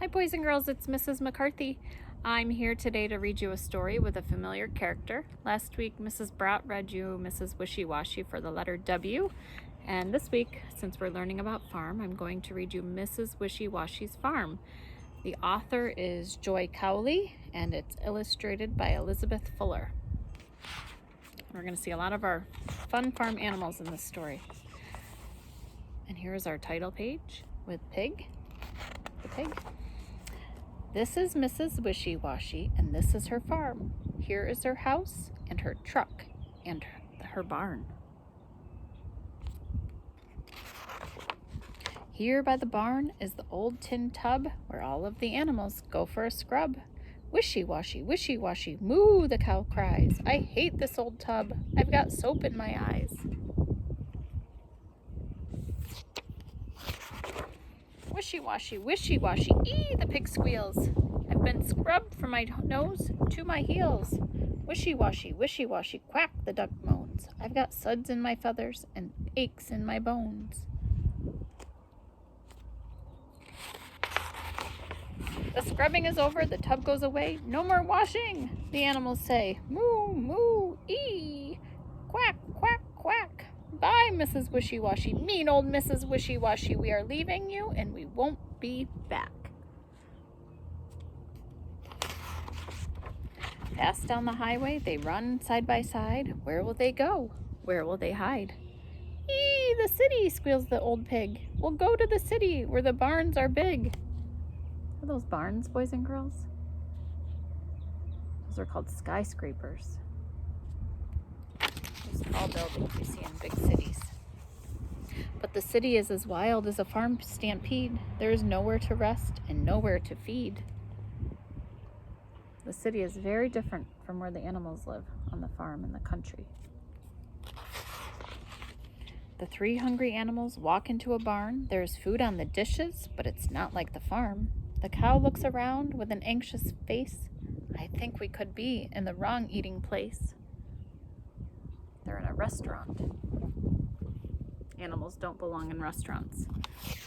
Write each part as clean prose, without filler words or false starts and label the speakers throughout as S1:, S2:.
S1: Hi boys and girls, it's Mrs. McCarthy. I'm here today to read you a story with a familiar character. Last week Mrs. Brat read you Mrs. Wishy Washy for the letter W. And this week, since we're learning about farm, I'm going to read you Mrs. Wishy Washy's Farm. The author is Joy Cowley and it's illustrated by Elizabeth Fuller. We're going to see a lot of our fun farm animals in this story. And here's our title page with the pig. This is Mrs. Wishy Washy, and this is her farm. Here is her house, and her truck, and her barn. Here by the barn is the old tin tub where all of the animals go for a scrub. Wishy washy, moo, the cow cries. I hate this old tub. I've got soap in my eyes. Wishy washy, ee, the pig squeals. I've been scrubbed from my nose to my heels. Wishy washy, quack, the duck moans. I've got suds in my feathers and aches in my bones. The scrubbing is over, the tub goes away. No more washing, the animals say. Moo, moo, ee, quack, quack, quack. Bye, Mrs. Wishy Washy, mean old Mrs. Wishy Washy. We are leaving you and we won't be back. Pass down the highway, they run side by side. Where will they go? Where will they hide? Ee, the city, squeals the old pig. We'll go to the city where the barns are big. Are those barns, boys and girls? Those are called skyscrapers. Those tall buildings you see in big cities. But the city is as wild as a farm stampede. There is nowhere to rest and nowhere to feed. The city is very different from where the animals live on the farm in the country. The 3 hungry animals walk into a barn. There is food on the dishes, but it's not like the farm. The cow looks around with an anxious face. I think we could be in the wrong eating place. They're in a restaurant. Animals don't belong in restaurants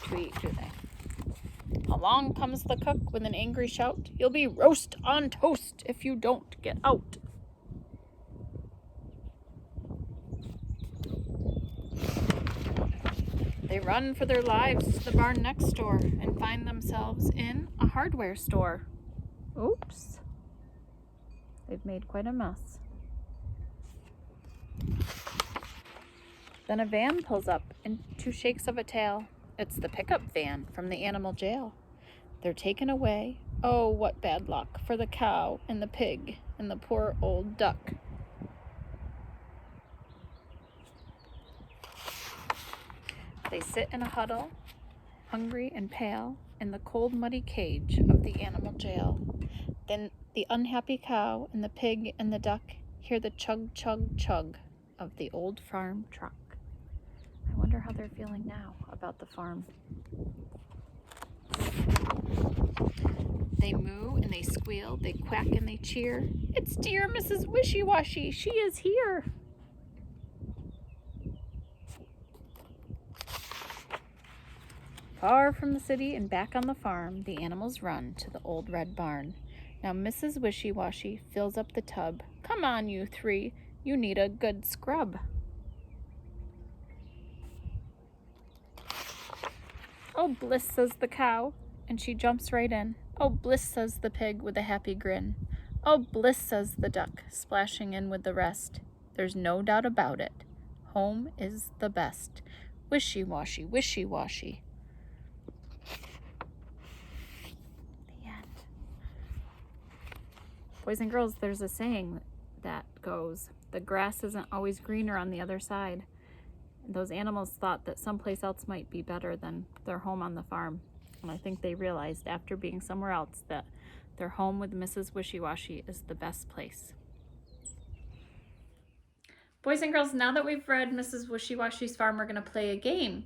S1: to eat, do they? Along comes the cook with an angry shout. You'll be roast on toast if you don't get out. They run for their lives to the barn next door and find themselves in a hardware store. Oops. They've made quite a mess. Then a van pulls up and 2 shakes of a tail. It's the pickup van from the animal jail. They're taken away. Oh, what bad luck for the cow and the pig and the poor old duck. They sit in a huddle, hungry and pale, in the cold, muddy cage of the animal jail. Then the unhappy cow and the pig and the duck hear the chug, chug, chug of the old farm truck. I wonder how they're feeling now about the farm. They moo and they squeal, they quack and they cheer. It's dear Mrs. Wishy Washy, she is here. Far from the city and back on the farm, the animals run to the old red barn. Now Mrs. Wishy Washy fills up the tub. Come on, you 3, you need a good scrub. Oh, bliss, says the cow, and she jumps right in. Oh, bliss, says the pig with a happy grin. Oh, bliss, says the duck, splashing in with the rest. There's no doubt about it. Home is the best. Wishy washy, wishy washy. The end. Boys and girls, there's a saying that goes, the grass isn't always greener on the other side. Those animals thought that someplace else might be better than their home on the farm. And I think they realized after being somewhere else that their home with Mrs. Wishy Washy is the best place. Boys and girls, now that we've read Mrs. Wishy Washy's Farm, we're going to play a game.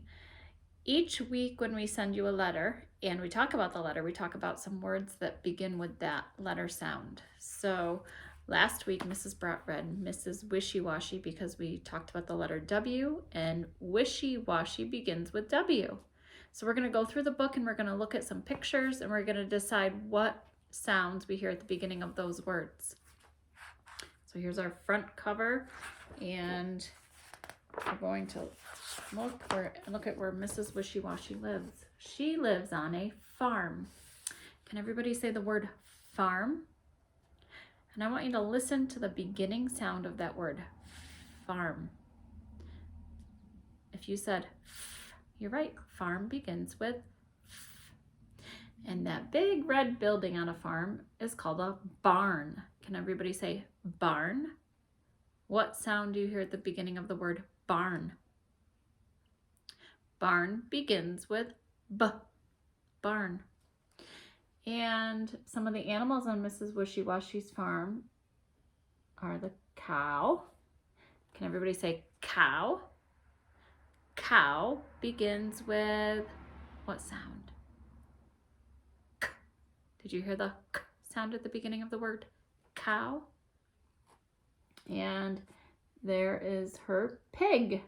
S1: Each week when we send you a letter and we talk about the letter, we talk about some words that begin with that letter sound. So last week, Mrs. Brat read Mrs. Wishy Washy because we talked about the letter W, and Wishy Washy begins with W. So we're going to go through the book and we're going to look at some pictures and we're going to decide what sounds we hear at the beginning of those words. So here's our front cover, and we're going to look at where Mrs. Wishy Washy lives. She lives on a farm. Can everybody say the word farm? And I want you to listen to the beginning sound of that word, farm. If you said f, you're right, farm begins with f. And that big red building on a farm is called a barn. Can everybody say barn? What sound do you hear at the beginning of the word barn? Barn begins with b, barn. And some of the animals on Mrs. Wishy Washy's farm are the cow. Can everybody say cow? Cow begins with what sound? K. Did you hear the k sound at the beginning of the word cow? And there is her pig.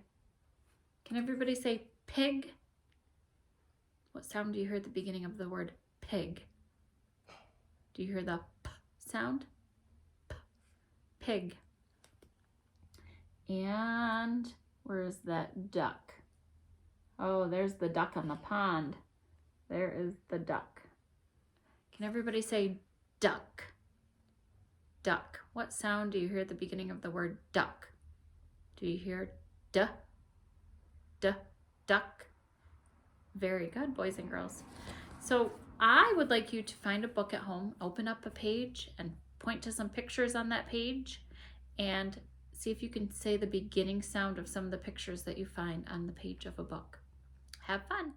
S1: Can everybody say pig? What sound do you hear at the beginning of the word pig? Do you hear the p sound? P, pig. And where is that duck? Oh, there's the duck on the pond. There is the duck. Can everybody say duck? Duck. What sound do you hear at the beginning of the word duck? Do you hear d, duck? Very good, boys and girls. So I would like you to find a book at home, open up a page and point to some pictures on that page and see if you can say the beginning sound of some of the pictures that you find on the page of a book. Have fun.